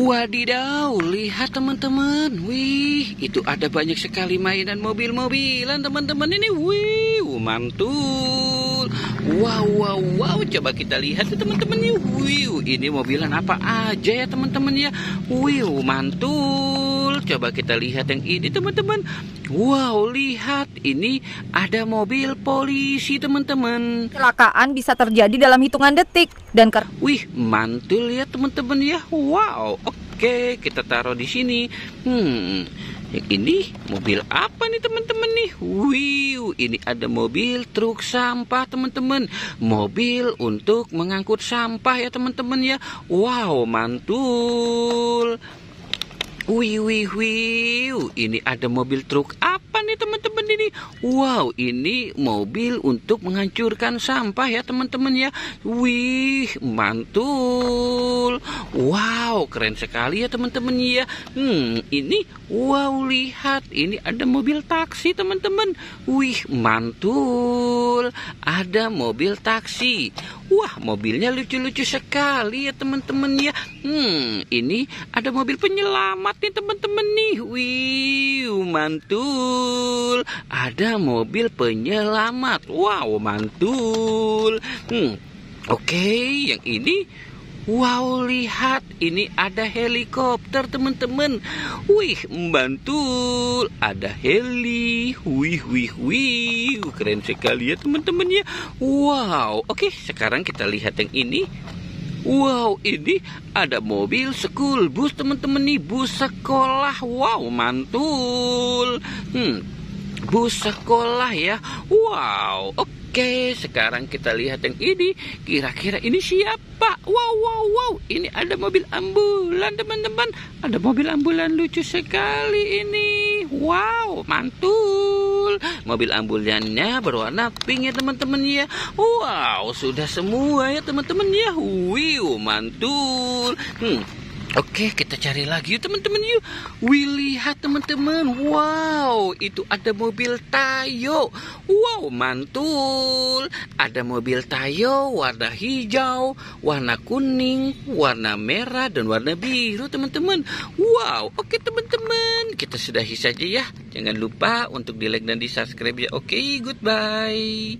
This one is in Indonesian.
Wadidaw, lihat teman-teman. Wih, itu ada banyak sekali mainan mobil-mobilan teman-teman ini. Wih, mantul. Wow, wow, wow. Coba kita lihat ya teman-teman ya. Wih, ini mobilan apa aja ya teman-teman ya. Wih, mantul. Coba kita lihat yang ini teman-teman. Wow, lihat. Ini ada mobil polisi teman-teman. Kecelakaan bisa terjadi dalam hitungan detik dan wih, mantul ya teman-teman ya. Wow, oke, kita taruh di sini. Yang ini mobil apa nih teman-teman nih? Wih, ini ada mobil truk sampah teman-teman. Mobil untuk mengangkut sampah ya teman-teman ya. Wow, mantul. Wih, wih, wih. Ini ada mobil truk apa nih teman-teman ini? Wow, ini mobil untuk menghancurkan sampah ya teman-teman ya. Wih, mantul. Wow, keren sekali ya teman-teman ya. Ini wow, lihat. Ini ada mobil taksi teman-teman. Wih, mantul. Ada mobil taksi. Wah, mobilnya lucu-lucu sekali ya teman-teman ya. Ini ada mobil penyelamat nih teman-teman nih. Wih, mantul. Ada mobil penyelamat. Wow, mantul. Oke, yang ini wow, lihat. Ini ada helikopter teman-teman. Wih, mantul. Ada heli. Wih, wih, wih. Keren sekali ya teman-teman ya. Wow, oke, sekarang kita lihat yang ini. Wow, ini ada mobil school bus teman-teman nih, bus sekolah. Wow, mantul. Bus sekolah ya. Wow, oke, sekarang kita lihat yang ini. Kira-kira ini siapa? Wow, wow, wow. Ini ada mobil ambulan teman-teman. Ada mobil ambulan lucu sekali ini. Wow, mantul. Mobil ambulannya berwarna pink ya teman-teman ya. Wow, sudah semua ya teman-teman ya. Wih, mantul. Oke, kita cari lagi yuk teman-teman yuk. Wih, lihat teman-teman. Wow, itu ada mobil Tayo. Wow, mantul. Ada mobil Tayo warna hijau, warna kuning, warna merah, dan warna biru teman-teman. Wow, oke teman-teman. Kita sudahi saja ya. Jangan lupa untuk di like dan di subscribe ya. Oke, goodbye.